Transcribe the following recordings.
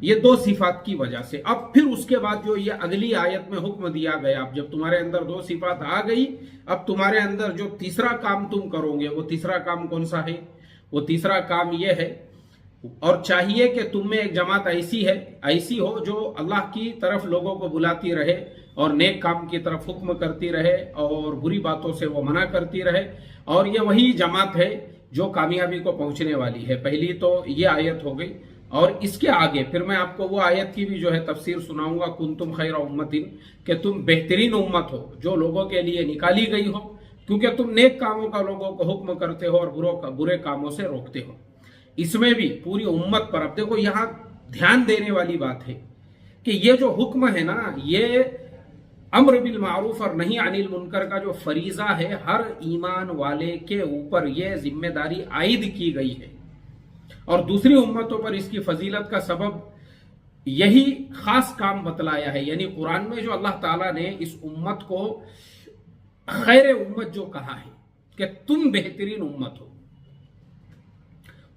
یہ دو صفات کی وجہ سے۔ اب پھر اس کے بعد جو یہ اگلی آیت میں حکم دیا گیا، اب جب تمہارے اندر دو صفات آ گئی، اب تمہارے اندر جو تیسرا کام تم کرو گے، وہ تیسرا کام کون سا ہے؟ وہ تیسرا کام یہ ہے، اور چاہیے کہ تم میں ایک جماعت ایسی ہو جو اللہ کی طرف لوگوں کو بلاتی رہے اور نیک کام کی طرف حکم کرتی رہے اور بری باتوں سے وہ منع کرتی رہے، اور یہ وہی جماعت ہے جو کامیابی کو پہنچنے والی ہے۔ پہلی تو یہ آیت ہو گئی، اور اس کے آگے پھر میں آپ کو وہ آیت کی بھی جو ہے تفسیر سناؤں گا، کنتم خیر امت، کہ تم بہترین امت ہو جو لوگوں کے لیے نکالی گئی ہو، کیونکہ تم نیک کاموں کا لوگوں کو حکم کرتے ہو اور برے کاموں سے روکتے ہو۔ اس میں بھی پوری امت پر، اب دیکھو یہاں دھیان دینے والی بات ہے کہ یہ جو حکم ہے نا، یہ امر بالمعروف اور نہی عن المنکر کا جو فریضہ ہے، ہر ایمان والے کے اوپر یہ ذمہ داری عائد کی گئی ہے، اور دوسری امتوں پر اس کی فضیلت کا سبب یہی خاص کام بتلایا ہے۔ یعنی قرآن میں جو اللہ تعالیٰ نے اس امت کو خیر امت جو کہا ہے کہ تم بہترین امت ہو،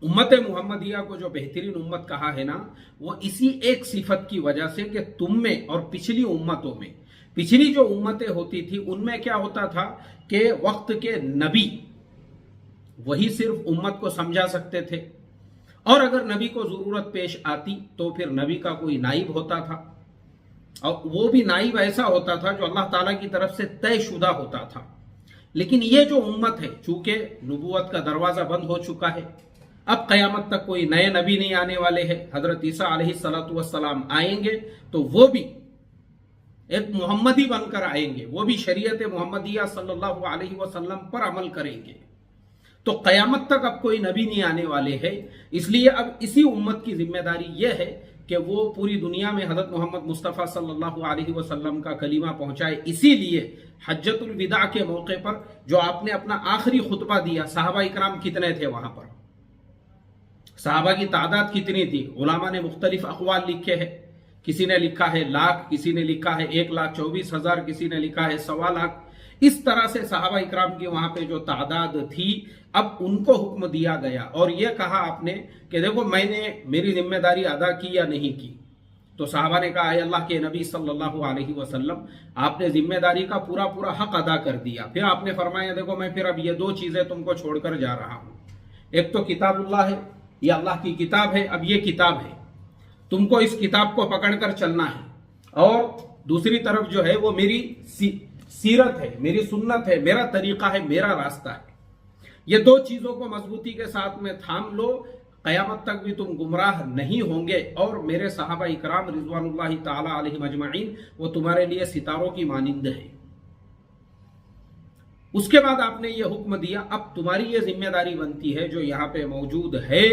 امت محمدیہ کو جو بہترین امت کہا ہے نا، وہ اسی ایک صفت کی وجہ سے کہ تم میں اور پچھلی امتوں میں، پچھلی جو امتیں ہوتی تھی ان میں کیا ہوتا تھا کہ وقت کے نبی وہی صرف امت کو سمجھا سکتے تھے، اور اگر نبی کو ضرورت پیش آتی تو پھر نبی کا کوئی نائب ہوتا تھا، اور وہ بھی نائب ایسا ہوتا تھا جو اللہ تعالیٰ کی طرف سے طے شدہ ہوتا تھا۔ لیکن یہ جو امت ہے، چونکہ نبوت کا دروازہ بند ہو چکا ہے، اب قیامت تک کوئی نئے نبی نہیں آنے والے ہیں، حضرت عیسیٰ علیہ السلام آئیں گے تو وہ بھی ایک محمدی بن کر آئیں گے، وہ بھی شریعت محمدیہ صلی اللہ علیہ وسلم پر عمل کریں گے، تو قیامت تک اب کوئی نبی نہیں آنے والے ہیں۔ اس لیے اب اسی امت کی ذمہ داری یہ ہے کہ وہ پوری دنیا میں حضرت محمد مصطفیٰ صلی اللہ علیہ وسلم کا کلمہ پہنچائے۔ اسی لیے حجۃ الوداع کے موقع پر جو آپ نے اپنا آخری خطبہ دیا، صحابہ اکرام کتنے تھے وہاں پر؟ صحابہ کی تعداد کتنی تھی؟ علماء نے مختلف اقوال لکھے ہیں، کسی نے لکھا ہے 1,00,000، کسی نے لکھا ہے 1,24,000، کسی نے لکھا ہے 1,25,000۔ اس طرح سے صحابہ اکرام کی وہاں پہ جو تعداد تھی، اب ان کو حکم دیا گیا اور یہ کہا آپ نے کہ دیکھو میں نے میری ذمہ داری ادا کی یا نہیں کی؟ تو صحابہ نے کہا اے اللہ کے نبی صلی اللہ علیہ وسلم، آپ نے ذمہ داری کا پورا حق ادا کر دیا۔ پھر آپ نے فرمایا دیکھو میں پھر اب یہ دو چیزیں تم کو چھوڑ کر جا رہا ہوں، ایک تو کتاب اللہ ہے، یہ اللہ کی کتاب ہے، اب یہ کتاب ہے، تم کو اس کتاب کو پکڑ کر چلنا ہے، اور دوسری طرف جو ہے وہ میری سیرت ہے، میری سنت ہے، میرا طریقہ ہے، میرا راستہ ہے۔ یہ دو چیزوں کو مضبوطی کے ساتھ میں تھام لو، قیامت تک بھی تم گمراہ نہیں ہوں گے، اور میرے صحابہ اکرام رضوان اللہ تعالی علیہم اجمعین وہ تمہارے لیے ستاروں کی مانند ہے۔ اس کے بعد آپ نے یہ حکم دیا، اب تمہاری یہ ذمہ داری بنتی ہے جو یہاں پہ موجود ہے،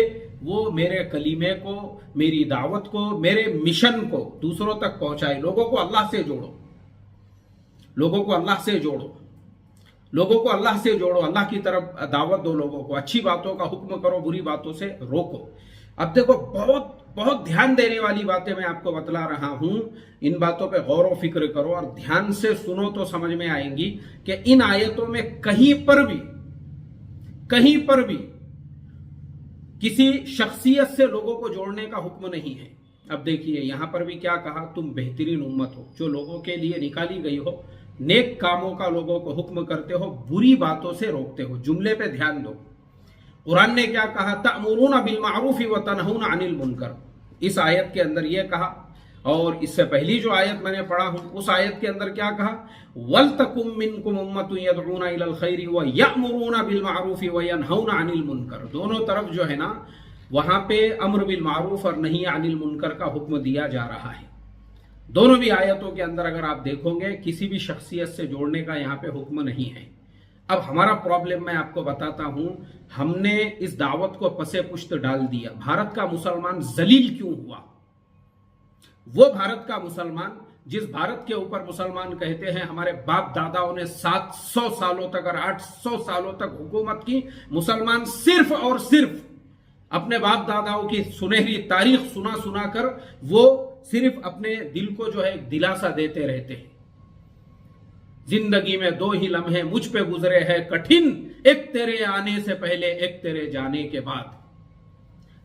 وہ میرے کلیمے کو، میری دعوت کو، میرے مشن کو دوسروں تک پہنچائے، لوگوں کو اللہ سے جوڑو، لوگوں کو اللہ سے جوڑو، لوگوں کو اللہ سے جوڑو، اللہ کی طرف دعوت دو، لوگوں کو اچھی باتوں کا حکم کرو، بری باتوں سے روکو۔ اب دیکھو بہت دھیان دینے والی باتیں میں آپ کو بتلا رہا ہوں، ان باتوں پہ غور و فکر کرو اور دھیان سے سنو تو سمجھ میں آئیں گی کہ ان آیتوں میں کہیں پر بھی کسی شخصیت سے لوگوں کو جوڑنے کا حکم نہیں ہے۔ اب دیکھیے یہاں پر بھی کیا کہا، تم بہترین امت ہو جو لوگوں کے لیے نکالی گئی ہو، نیک کاموں کا لوگوں کو حکم کرتے ہو، بری باتوں سے روکتے ہو۔ جملے پہ دھیان دو، قرآن نے کیا کہا، تأمرون بالمعروف وتنہون عن المنکر، اس آیت کے اندر یہ کہا، اور اس سے پہلی جو آیت میں نے پڑھا ہوں اس آیت کے اندر کیا کہا، وَلْتَكُمْ مِنْكُمْ أُمَّةٌ يَدْعُونَ إِلَى الْخَيْرِ وَيَأْمُرُونَ بِالْمَعْرُوفِ وَيَنْهَوْنَ عَنِ الْمُنْكَرِ، دونوں طرف جو ہے نا وہاں پہ امر بالمعروف اور نہی عن المنکر کا حکم دیا جا رہا ہے۔ دونوں بھی آیتوں کے اندر اگر آپ دیکھو گے کسی بھی شخصیت سے جوڑنے کا یہاں پہ حکم نہیں ہے۔ اب ہمارا پرابلم میں آپ کو بتاتا ہوں، ہم نے اس دعوت کو پس پشت ڈال دیا۔ بھارت کا مسلمان ذلیل کیوں ہوا؟ وہ بھارت کا مسلمان جس بھارت کے اوپر مسلمان کہتے ہیں ہمارے باپ داداؤں نے 700 سالوں تک اور 800 سالوں تک حکومت کی، مسلمان صرف اور صرف اپنے باپ داداؤں کی سنہری تاریخ سنا کر وہ صرف اپنے دل کو جو ہے دلاسا دیتے رہتے ہیں۔ زندگی میں 2 ہی لمحے مجھ پہ گزرے ہیں کٹھن، ایک تیرے آنے سے پہلے، ایک تیرے جانے کے بعد۔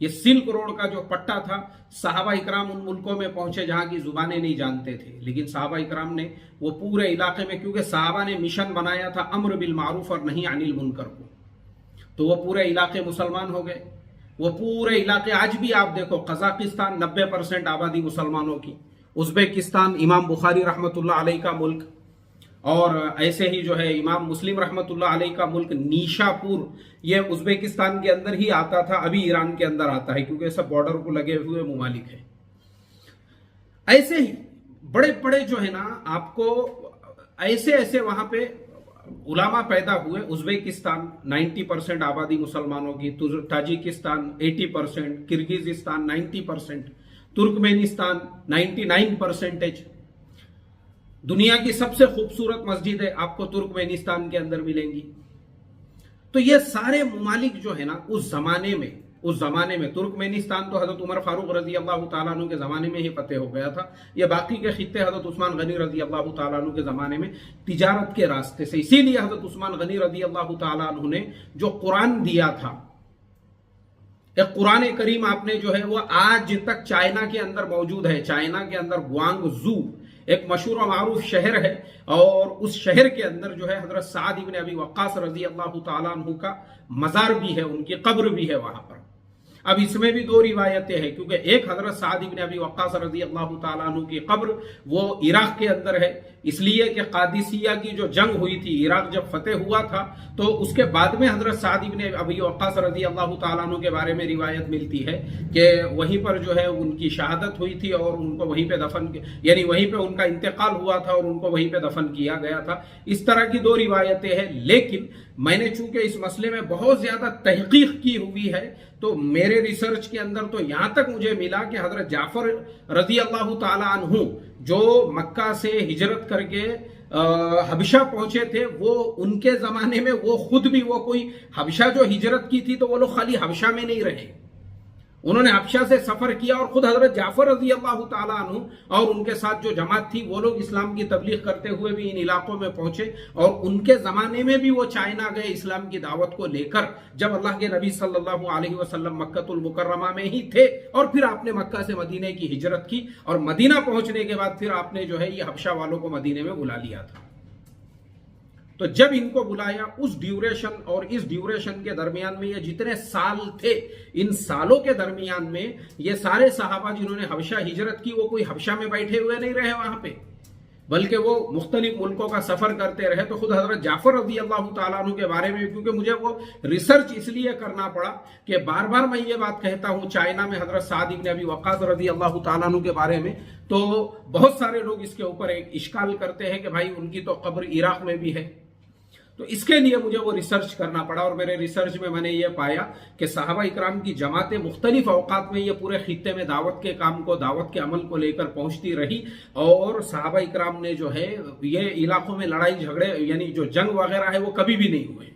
یہ سلک روڈ کا جو پٹا تھا، صحابہ اکرام ان ملکوں میں پہنچے جہاں کی زبانیں نہیں جانتے تھے، لیکن صحابہ اکرام نے وہ پورے علاقے میں، کیونکہ صحابہ نے مشن بنایا تھا امر بالمعروف اور نہیں عن المنکر کو، تو وہ پورے علاقے مسلمان ہو گئے۔ وہ پورے علاقے آج بھی آپ دیکھو، قزاقستان 90% آبادی مسلمانوں کی، ازبیکستان امام بخاری رحمۃ اللہ علیہ کا ملک، اور ایسے ہی جو ہے امام مسلم رحمۃ اللہ علیہ کا ملک نیشا پور، یہ ازبیکستان کے اندر ہی آتا تھا، ابھی ایران کے اندر آتا ہے کیونکہ سب بارڈر کو لگے ہوئے ممالک ہیں۔ ایسے ہی بڑے بڑے جو ہے نا، آپ کو ایسے وہاں پہ علماء پیدا ہوئے۔ ازبیکستان 90% آبادی مسلمانوں کی، تاجکستان 80%، کرگزستان 90%، ترکمینستان 99%۔ دنیا کی سب سے خوبصورت مسجدیں آپ کو ترکمینستان کے اندر ملیں گی۔ تو یہ سارے ممالک جو ہے نا، اس زمانے میں ترکمینستان تو حضرت عمر فاروق رضی اللہ تعالیٰ عنہ کے زمانے میں ہی فتح ہو گیا تھا، یہ باقی کے خطے حضرت عثمان غنی رضی اللہ تعالیٰ عنہ کے زمانے میں تجارت کے راستے سے، اسی لیے حضرت عثمان غنی رضی اللہ تعالیٰ عنہ نے جو قرآن دیا تھا، ایک قرآن کریم آپ نے جو ہے وہ آج تک چائنا کے اندر موجود ہے۔ چائنا کے اندر گوانگ زو ایک مشہور و معروف شہر ہے، اور اس شہر کے اندر جو ہے حضرت سعد ابن ابی وقاص رضی اللہ تعالیٰ عنہ کا مزار بھی ہے، ان کی قبر بھی ہے وہاں پر۔ اب اس میں بھی دو روایتیں ہیں، کیونکہ ایک حضرت سعد ابن ابی وقاص رضی اللہ تعالیٰ عنہ کی قبر وہ عراق کے اندر ہے، اس لیے کہ قادسیہ کی جو جنگ ہوئی تھی، عراق جب فتح ہوا تھا تو اس کے بعد میں حضرت سعد ابن ابی وقاص رضی اللہ تعالیٰ عنہ کے بارے میں روایت ملتی ہے کہ وہیں پر جو ہے ان کی شہادت ہوئی تھی، اور ان کو وہیں پہ یعنی وہیں پہ ان کا انتقال ہوا تھا اور ان کو وہیں پہ دفن کیا گیا تھا۔ اس طرح کی دو روایتیں ہیں، لیکن میں نے چونکہ اس مسئلے میں بہت زیادہ تحقیق کی ہوئی ہے، تو میرے ریسرچ کے اندر تو یہاں تک مجھے ملا کہ حضرت جعفر رضی اللہ تعالی عنہ جو مکہ سے ہجرت کر کے حبشہ پہنچے تھے، وہ ان کے زمانے میں وہ خود بھی وہ کوئی حبشہ جو ہجرت کی تھی تو وہ لوگ خالی حبشہ میں نہیں رہے، انہوں نے حبشہ سے سفر کیا، اور خود حضرت جعفر رضی اللہ تعالیٰ عنہ اور ان کے ساتھ جو جماعت تھی وہ لوگ اسلام کی تبلیغ کرتے ہوئے بھی ان علاقوں میں پہنچے، اور ان کے زمانے میں بھی وہ چائنا گئے اسلام کی دعوت کو لے کر، جب اللہ کے نبی صلی اللہ علیہ وسلم مکہ المکرمہ میں ہی تھے، اور پھر آپ نے مکہ سے مدینے کی ہجرت کی، اور مدینہ پہنچنے کے بعد پھر آپ نے جو ہے یہ حبشہ والوں کو مدینے میں بلا لیا تھا۔ تو جب ان کو بلایا، اس ڈیوریشن اور اس ڈیوریشن کے درمیان میں یہ جتنے سال تھے، ان سالوں کے درمیان میں یہ سارے صحابہ جنہوں نے حبشہ ہجرت کی، وہ کوئی حبشہ میں بیٹھے ہوئے نہیں رہے وہاں پہ، بلکہ وہ مختلف ملکوں کا سفر کرتے رہے۔ تو خود حضرت جعفر رضی اللہ تعالیٰ عنہ کے بارے میں، کیونکہ مجھے وہ ریسرچ اس لیے کرنا پڑا کہ بار بار میں یہ بات کہتا ہوں، چائنا میں حضرت سعد ابن ابی وقاص رضی اللہ تعالیٰ عنہ کے بارے میں تو بہت سارے لوگ اس کے اوپر ایک اشکال کرتے ہیں کہ بھائی ان کی تو قبر عراق میں بھی ہے، تو اس کے لیے مجھے وہ ریسرچ کرنا پڑا، اور میرے ریسرچ میں نے یہ پایا کہ صحابہ اکرام کی جماعتیں مختلف اوقات میں یہ پورے خطے میں دعوت کے کام کو، دعوت کے عمل کو لے کر پہنچتی رہی، اور صحابہ اکرام نے جو ہے یہ علاقوں میں لڑائی جھگڑے یعنی جو جنگ وغیرہ ہے وہ کبھی بھی نہیں ہوئے۔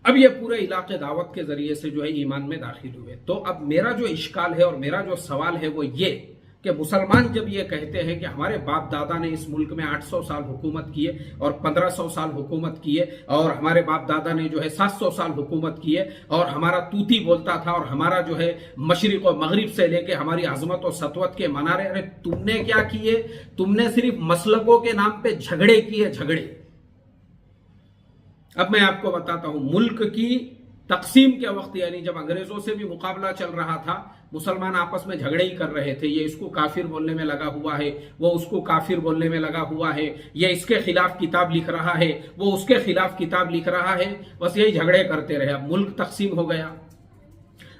اب یہ پورے علاقے دعوت کے ذریعے سے جو ہے ایمان میں داخل ہوئے۔ تو اب میرا جو اشکال ہے اور میرا جو سوال ہے وہ یہ کہ مسلمان جب یہ کہتے ہیں کہ ہمارے باپ دادا نے اس ملک میں 800 سال حکومت کیے اور 1500 سال حکومت کیے، اور ہمارے باپ دادا نے جو ہے 700 سال حکومت کیے، اور ہمارا توتی بولتا تھا، اور ہمارا جو ہے مشرق و مغرب سے لے کے ہماری عظمت و سطوت کے منارے، ارے تم نے کیا کیے؟ تم نے صرف مسلکوں کے نام پہ جھگڑے کیے، جھگڑے۔ اب میں آپ کو بتاتا ہوں، ملک کی تقسیم کے وقت، یعنی جب انگریزوں سے بھی مقابلہ چل رہا تھا، مسلمان آپس میں جھگڑے ہی کر رہے تھے، یہ اس کو کافر بولنے میں لگا ہوا ہے، وہ اس کو کافر بولنے میں لگا ہوا ہے، یہ اس کے خلاف کتاب لکھ رہا ہے، وہ اس کے خلاف کتاب لکھ رہا ہے، بس یہی جھگڑے کرتے رہے۔ اب ملک تقسیم ہو گیا۔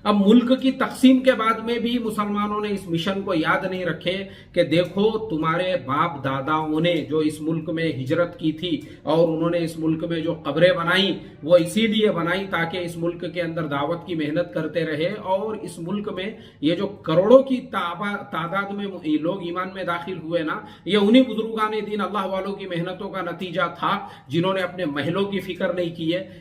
اب ملک کی تقسیم کے بعد میں بھی مسلمانوں نے اس مشن کو یاد نہیں رکھے کہ دیکھو تمہارے باپ داداؤں نے جو اس ملک میں ہجرت کی تھی اور انہوں نے اس ملک میں جو قبریں بنائیں وہ اسی لیے بنائیں تاکہ اس ملک کے اندر دعوت کی محنت کرتے رہے، اور اس ملک میں یہ جو کروڑوں کی تعداد میں لوگ ایمان میں داخل ہوئے نا، یہ انہی بزرگان دین اللہ والوں کی محنتوں کا نتیجہ تھا، جنہوں نے اپنے محلوں کی فکر نہیں کی ہے،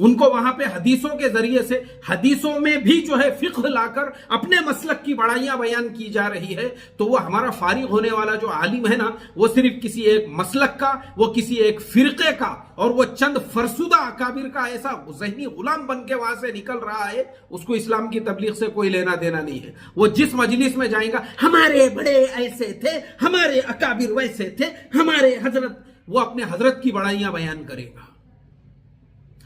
ان کو وہاں پہ حدیثوں کے ذریعے سے حدیثوں میں بھی جو ہے فقہ لا کر اپنے مسلک کی بڑائیاں بیان کی جا رہی ہے، تو وہ ہمارا فارغ ہونے والا جو عالم ہے نا، وہ صرف کسی ایک مسلک کا، وہ کسی ایک فرقے کا اور وہ چند فرسودہ اکابر کا ایسا ذہنی غلام بن کے وہاں سے نکل رہا ہے، اس کو اسلام کی تبلیغ سے کوئی لینا دینا نہیں ہے۔ وہ جس مجلس میں جائے گا، ہمارے بڑے ایسے تھے، ہمارے اکابر ویسے تھے، ہمارے حضرت، وہ اپنے حضرت کی بڑائیاں بیان کرے گا،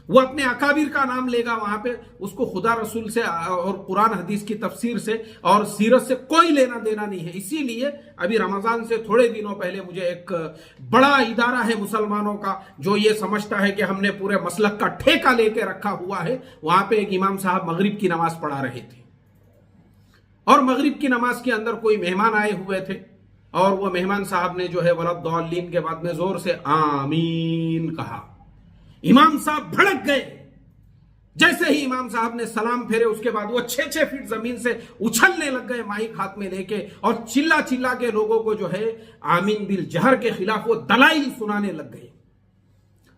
وہ اپنے اکابر کا نام لے گا وہاں پہ، اس کو خدا رسول سے اور قرآن حدیث کی تفسیر سے اور سیرت سے کوئی لینا دینا نہیں ہے۔ اسی لیے ابھی رمضان سے تھوڑے دنوں پہلے مجھے ایک بڑا ادارہ ہے مسلمانوں کا جو یہ سمجھتا ہے کہ ہم نے پورے مسلک کا ٹھیکہ لے کے رکھا ہوا ہے، وہاں پہ ایک امام صاحب مغرب کی نماز پڑھا رہے تھے، اور مغرب کی نماز کے اندر کوئی مہمان آئے ہوئے تھے، اور وہ مہمان صاحب نے جو ہے ولضالین کے بعد میں زور سے آمین کہا۔ امام صاحب بھڑک گئے، جیسے ہی امام صاحب نے سلام پھیرے اس کے بعد وہ 6 فٹ زمین سے اچھلنے لگ گئے مائک ہاتھ میں لے کے، اور چلا چلا کے لوگوں کو جو ہے آمین بالجہر کے خلاف وہ دلائل سنانے لگ گئے۔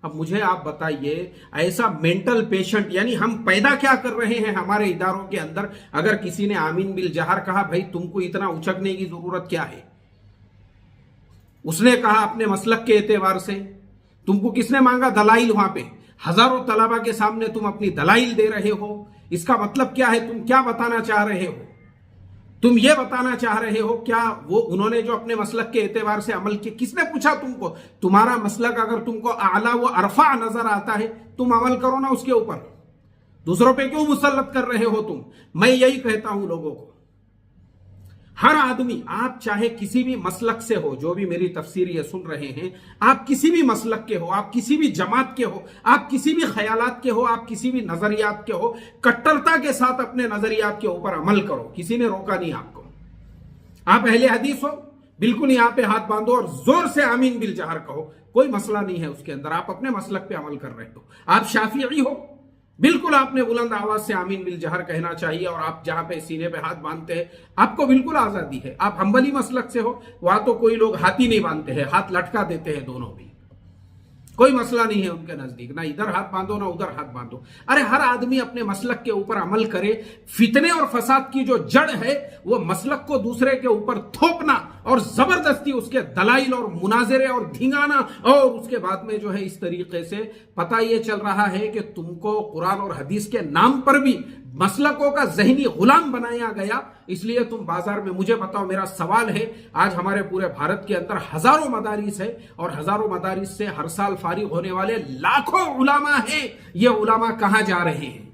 اب مجھے آپ بتائیے، ایسا مینٹل پیشنٹ یعنی ہم پیدا کیا کر رہے ہیں ہمارے اداروں کے اندر؟ اگر کسی نے آمین بالجہر کہا، بھائی تم کو اتنا اچکنے کی ضرورت کیا ہے؟ اس نے کہا اپنے مسلک کے اعتبار سے، تم کو کس نے مانگا دلائل؟ وہاں پہ ہزاروں طلبہ کے سامنے تم اپنی دلائل دے رہے ہو، اس کا مطلب کیا ہے؟ تم کیا بتانا چاہ رہے ہو؟ تم یہ بتانا چاہ رہے ہو کیا وہ انہوں نے جو اپنے مسلک کے اعتبار سے عمل کیا، کس نے پوچھا تم کو؟ تمہارا مسلک اگر تم کو اعلیٰ و ارفع نظر آتا ہے، تم عمل کرو نا اس کے اوپر، دوسروں پہ کیوں مسلط کر رہے ہو تم؟ میں یہی کہتا ہوں لوگوں کو، ہر آدمی، آپ چاہے کسی بھی مسلک سے ہو، جو بھی میری تفسیر یہ سن رہے ہیں، آپ کسی بھی مسلک کے ہو، آپ کسی بھی جماعت کے ہو، آپ کسی بھی خیالات کے ہو، آپ کسی بھی نظریات کے ہو، کٹرتا کے ساتھ اپنے نظریات کے اوپر عمل کرو، کسی نے روکا نہیں آپ کو۔ آپ اہل حدیث ہو، بالکل یہاں پہ ہاتھ باندھو اور زور سے آمین بالجہر کہو، کوئی مسئلہ نہیں ہے اس کے اندر، آپ اپنے مسلک پہ عمل کر رہے ہو۔ آپ شافعی ہو، بالکل آپ نے بلند آواز سے آمین بالجہر کہنا چاہیے، اور آپ جہاں پہ سینے پہ ہاتھ باندھتے ہیں آپ کو بالکل آزادی ہے۔ آپ حنبلی مسلک سے ہو، وہاں تو کوئی لوگ ہاتھ ہی نہیں باندھتے ہیں، ہاتھ لٹکا دیتے ہیں دونوں بھی، کوئی مسئلہ نہیں ہے ان کے نزدیک، نہ ادھر ہاتھ باندھو نہ ادھر ہاتھ باندھو۔ ارے ہر آدمی اپنے مسلک کے اوپر عمل کرے۔ فتنے اور فساد کی جو جڑ ہے وہ مسلک کو دوسرے کے اوپر تھوپنا اور زبردستی اس کے دلائل اور مناظرے اور دھینگانا، اور اس کے بعد میں جو ہے اس طریقے سے پتہ یہ چل رہا ہے کہ تم کو قرآن اور حدیث کے نام پر بھی مسلکوں کا ذہنی غلام بنایا گیا، اس لیے تم بازار میں، مجھے بتاؤ، میرا سوال ہے، آج ہمارے پورے بھارت کے اندر ہزاروں مدارس ہے، اور ہزاروں مدارس سے ہر سال فارغ ہونے والے لاکھوں علماء ہیں، یہ علماء کہاں جا رہے ہیں؟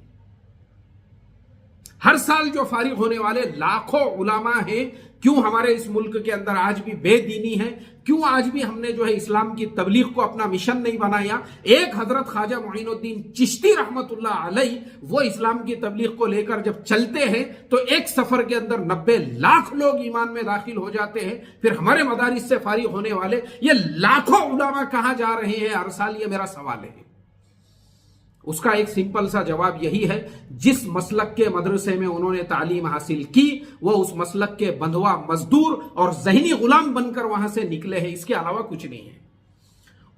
ہر سال جو فارغ ہونے والے لاکھوں علماء ہیں، کیوں ہمارے اس ملک کے اندر آج بھی بے دینی ہے؟ کیوں آج بھی ہم نے جو ہے اسلام کی تبلیغ کو اپنا مشن نہیں بنایا؟ ایک حضرت خواجہ معین الدین چشتی رحمت اللہ علیہ، وہ اسلام کی تبلیغ کو لے کر جب چلتے ہیں تو ایک سفر کے اندر 90 لاکھ لوگ ایمان میں داخل ہو جاتے ہیں۔ پھر ہمارے مدارس سے فارغ ہونے والے یہ لاکھوں علماء کہاں جا رہے ہیں ہر سال؟ یہ میرا سوال ہے۔ اس کا ایک سمپل سا جواب یہی ہے، جس مسلک کے مدرسے میں انہوں نے تعلیم حاصل کی، وہ اس مسلک کے بندھوا مزدور اور ذہنی غلام بن کر وہاں سے نکلے ہیں، اس کے علاوہ کچھ نہیں ہے۔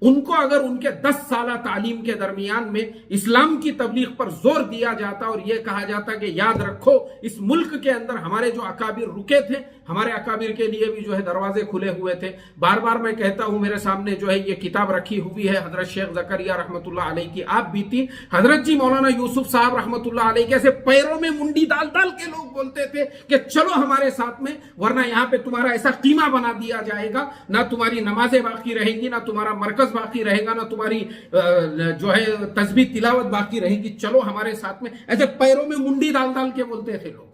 ان کو اگر ان کے 10 سالہ تعلیم کے درمیان میں اسلام کی تبلیغ پر زور دیا جاتا اور یہ کہا جاتا کہ یاد رکھو اس ملک کے اندر ہمارے جو اکابر رکے تھے، ہمارے اکابر کے لیے بھی جو ہے دروازے کھلے ہوئے تھے۔ بار بار میں کہتا ہوں، میرے سامنے جو ہے یہ کتاب رکھی ہوئی ہے حضرت شیخ زکریا رحمت اللہ علیہ کی، آپ بیتی حضرت جی مولانا یوسف صاحب رحمت اللہ علیہ کیسے پیروں میں منڈی ڈال ڈال کے لوگ بولتے تھے کہ چلو ہمارے ساتھ میں، ورنہ یہاں پہ تمہارا ایسا قیمہ بنا دیا جائے گا، نہ تمہاری نمازیں باقی رہیں گی، نہ تمہارا مرکز باقی رہے گا، نہ تمہاری جو ہے تسبیح تلاوت باقی رہے گی، چلو ہمارے ساتھ میں، ایسے پیروں میں منڈی ڈال ڈال کے بولتے تھے لوگ۔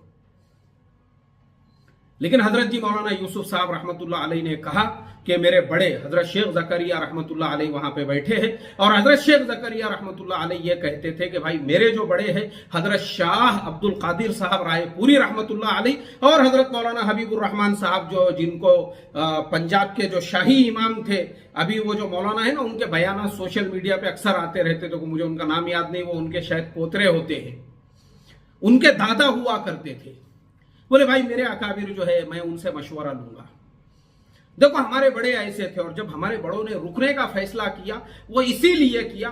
لیکن حضرت جی مولانا یوسف صاحب رحمت اللہ علیہ نے کہا کہ میرے بڑے حضرت شیخ زکریا رحمت اللہ علیہ وہاں پہ بیٹھے ہیں، اور حضرت شیخ زکریا رحمت اللہ علیہ یہ کہتے تھے کہ بھائی میرے جو بڑے ہیں حضرت شاہ عبد القادر صاحب رائے پوری رحمت اللہ علیہ، اور حضرت مولانا حبیب الرحمن صاحب جو جن کو پنجاب کے جو شاہی امام تھے، ابھی وہ جو مولانا ہے نا، ان کے بیانات سوشل میڈیا پہ اکثر آتے رہتے، تو مجھے ان کا نام یاد نہیں، وہ ان کے شاید پوترے ہوتے ہیں، ان کے دادا ہوا کرتے تھے۔ بولے بھائی میرے اکابر جو ہے میں ان سے مشورہ لوں گا۔ دیکھو ہمارے بڑے ایسے تھے، اور جب ہمارے بڑوں نے رکنے کا فیصلہ کیا وہ اسی لیے کیا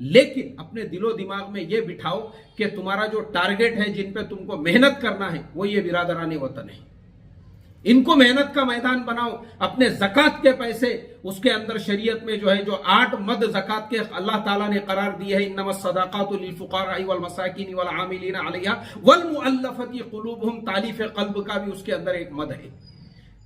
لیکن اپنے دل و دماغ میں یہ بٹھاؤ کہ تمہارا جو ٹارگٹ ہے، جن پہ تم کو محنت کرنا ہے، وہ یہ برادران وطن ہے. ان کو محنت کا میدان بناؤ. اپنے زکوٰۃ کے پیسے اس کے اندر شریعت میں جو ہے جو 8 مد زکوٰۃ کے اللہ تعالیٰ نے قرار دیے ہیں، انما الصدقات للفقراء والمساکین والعاملین علیہا والمؤلفۃ قلوبہم، تالیف قلب کا بھی اس کے اندر ایک مد ہے.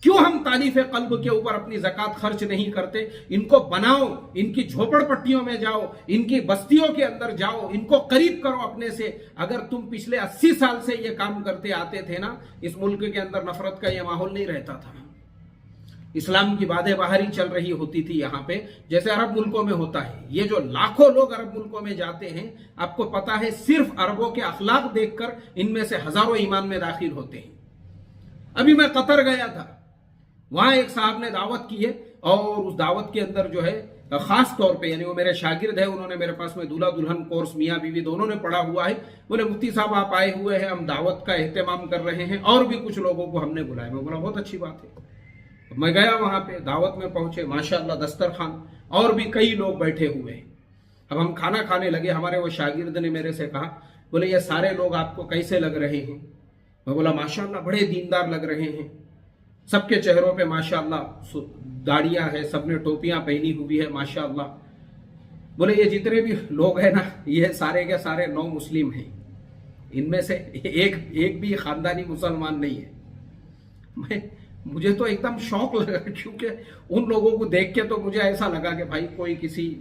کیوں ہم تالیف قلب کے اوپر اپنی زکوٰۃ خرچ نہیں کرتے؟ ان کو بناؤ، ان کی جھوپڑ پٹیوں میں جاؤ، ان کی بستیوں کے اندر جاؤ، ان کو قریب کرو اپنے سے. اگر تم پچھلے 80 سال سے یہ کام کرتے آتے تھے نا، اس ملک کے اندر نفرت کا یہ ماحول نہیں رہتا تھا. اسلام کی بادیں باہر ہی چل رہی ہوتی تھی یہاں پہ، جیسے عرب ملکوں میں ہوتا ہے. یہ جو لاکھوں لوگ عرب ملکوں میں جاتے ہیں، آپ کو پتا ہے صرف عربوں کے اخلاق دیکھ کر ان میں سے ہزاروں ایمان میں داخل ہوتے ہیں. ابھی میں قطر گیا تھا، وہاں ایک صاحب نے دعوت کی ہے، اور اس دعوت کے اندر جو ہے خاص طور پہ، یعنی وہ میرے شاگرد ہیں، انہوں نے میرے پاس میں دولہا دلہن کورس میاں بیوی دونوں نے پڑھا ہوا ہے. بولے مفتی صاحب آپ آئے ہوئے ہیں، ہم دعوت کا اہتمام کر رہے ہیں، اور بھی کچھ لوگوں کو ہم نے بلایا. میں بولا بہت اچھی بات ہے. میں گیا وہاں پہ، دعوت میں پہنچے، ماشاءاللہ دسترخوان اور بھی کئی لوگ بیٹھے ہوئے ہیں. اب ہم کھانا کھانے لگے. ہمارے وہ شاگرد نے میرے سے کہا، بولے یہ سارے لوگ آپ کو کیسے لگ رہے ہیں؟ میں بولا ماشاءاللہ بڑے دیندار لگ رہے ہیں، سب کے چہروں پہ ماشاءاللہ داڑیاں ہیں، سب نے ٹوپیاں پہنی ہوئی ہے ماشاءاللہ. بولے یہ جتنے بھی لوگ ہیں نا، یہ سارے کے سارے نو مسلم ہیں، ان میں سے ایک بھی خاندانی مسلمان نہیں ہے. مجھے تو ایک دم شوق لگا، کیونکہ ان لوگوں کو دیکھ کے تو مجھے ایسا لگا کہ بھائی کوئی کسی،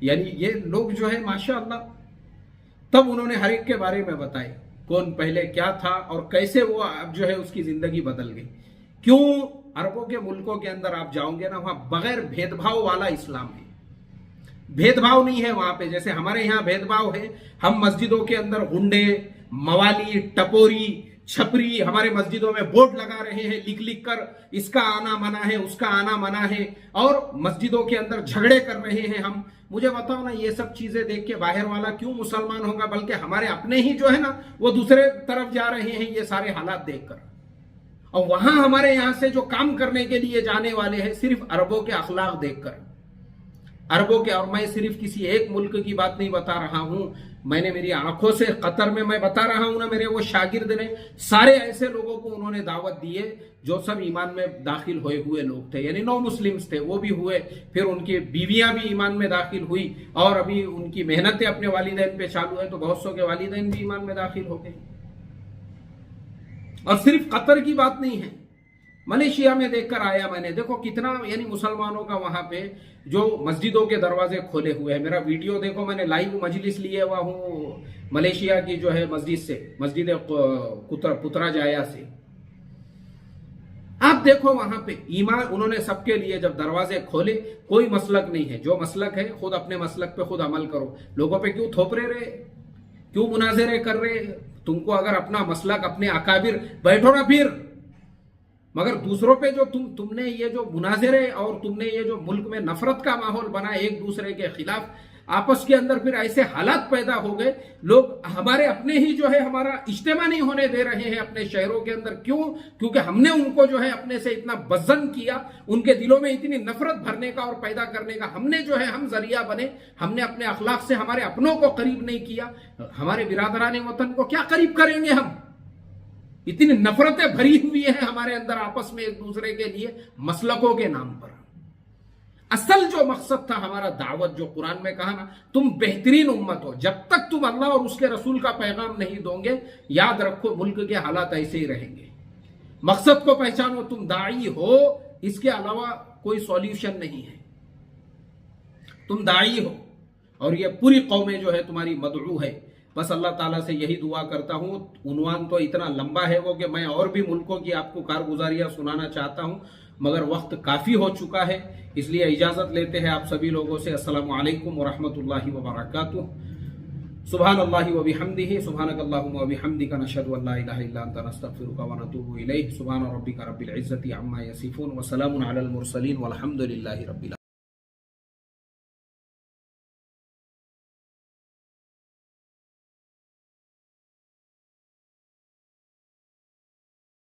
یعنی یہ لوگ جو ہے ماشاءاللہ. تب انہوں نے ہر ایک کے بارے میں بتائے، کون پہلے کیا تھا اور کیسے وہ اب جو ہے اس کی زندگی بدل گئی. کیوں؟ عربوں کے ملکوں کے اندر آپ جاؤں گے نا، وہاں بغیر بھید بھاؤ والا اسلام ہے. بھید بھاؤ نہیں ہے وہاں پہ، جیسے ہمارے یہاں بھید بھاؤ ہے. ہم مسجدوں کے اندر غنڈے، موالی، ٹپوری، چھپری ہمارے مسجدوں میں بورڈ لگا رہے ہیں لکھ لکھ کر، اس کا آنا منع ہے، اس کا آنا منع ہے، اور مسجدوں کے اندر جھگڑے کر رہے ہیں ہم. مجھے بتاؤ نا، یہ سب چیزیں دیکھ کے باہر والا کیوں مسلمان ہوگا؟ بلکہ ہمارے اپنے ہی جو ہے نا، وہ دوسرے طرف جا رہے ہیں یہ سارے حالات دیکھ کر. اور وہاں ہمارے یہاں سے جو کام کرنے کے لیے جانے والے ہیں صرف عربوں کے اخلاق دیکھ کر. عربوں کے، اور میں صرف کسی ایک ملک کی بات نہیں بتا رہا ہوں، میں نے میری آنکھوں سے قطر میں بتا رہا ہوں نا، میرے وہ شاگرد نے سارے ایسے لوگوں کو انہوں نے دعوت دی ہے جو سب ایمان میں داخل ہوئے لوگ تھے، یعنی نو مسلمز تھے، وہ بھی ہوئے، پھر ان کی بیویاں بھی ایمان میں داخل ہوئی، اور ابھی ان کی محنتیں اپنے والدین پہ چالو ہے، تو بہت سو کے والدین بھی ایمان میں داخل ہو گئے. اور صرف قطر کی بات نہیں ہے، ملیشیا میں دیکھ کر آیا میں نے، دیکھو کتنا یعنی مسلمانوں کا وہاں پہ جو مسجدوں کے دروازے کھولے ہوئے ہیں. میرا ویڈیو دیکھو، میں نے لائیو مجلس لیے ہوا ہوں ملیشیا کی جو ہے مسجد پترا جایا سے. آپ دیکھو وہاں پہ ایمان انہوں نے سب کے لیے جب دروازے کھولے، کوئی مسلک نہیں ہے، جو مسلک ہے خود اپنے مسلک پہ خود عمل کرو. لوگوں پہ کیوں تھوپرے رہے، کیوں مناظرے کر رہے؟ تم کو اگر اپنا مسلک، اپنے اکابر، بیٹھو نا پھر، مگر دوسروں پہ جو تم نے یہ جو مناظرے اور تم نے یہ جو ملک میں نفرت کا ماحول بنا ایک دوسرے کے خلاف، آپس کے اندر پھر ایسے حالات پیدا ہو گئے. لوگ ہمارے اپنے ہی جو ہے ہمارا اجتماع نہیں ہونے دے رہے ہیں اپنے شہروں کے اندر. کیوں؟ کیونکہ ہم نے ان کو جو ہے اپنے سے اتنا بزن کیا، ان کے دلوں میں اتنی نفرت بھرنے کا اور پیدا کرنے کا ہم نے جو ہے، ہم ذریعہ بنے. ہم نے اپنے اخلاق سے ہمارے اپنوں کو قریب نہیں کیا، ہمارے برادران وطن کو کیا قریب کریں گے ہم؟ اتنی نفرتیں بھری ہوئی ہیں ہمارے اندر آپس میں ایک دوسرے کے لیے مسلکوں کے نام پر. اصل جو مقصد تھا ہمارا دعوت، جو قرآن میں کہا نا، تم بہترین امت ہو. جب تک تم اللہ اور اس کے رسول کا پیغام نہیں دو گے، یاد رکھو ملک کے حالات ایسے ہی رہیں گے. مقصد کو پہچانو، تم داعی ہو، اس کے علاوہ کوئی سولیوشن نہیں ہے. تم داعی ہو اور یہ پوری قومیں جو ہے تمہاری مدعو ہے. بس اللہ تعالیٰ سے یہی دعا کرتا ہوں. عنوان تو اتنا لمبا ہے وہ کہ میں اور بھی ملکوں کی آپ کو کارگزاریاں سنانا چاہتا ہوں، مگر وقت کافی ہو چکا ہے، اس لیے اجازت لیتے ہیں آپ سبھی لوگوں سے. السلام علیکم ورحمۃ اللہ وبرکاتہ. سبحان اللہ وبحمدہ، سبحانک اللہم وبحمدک، نشہد ان لا الہ الا انت، نستغفرک ونتوب الیک. سبحان ربک رب العزۃ عما یصفون، وسلام علی المرسلین، والحمد للہ رب العالمین.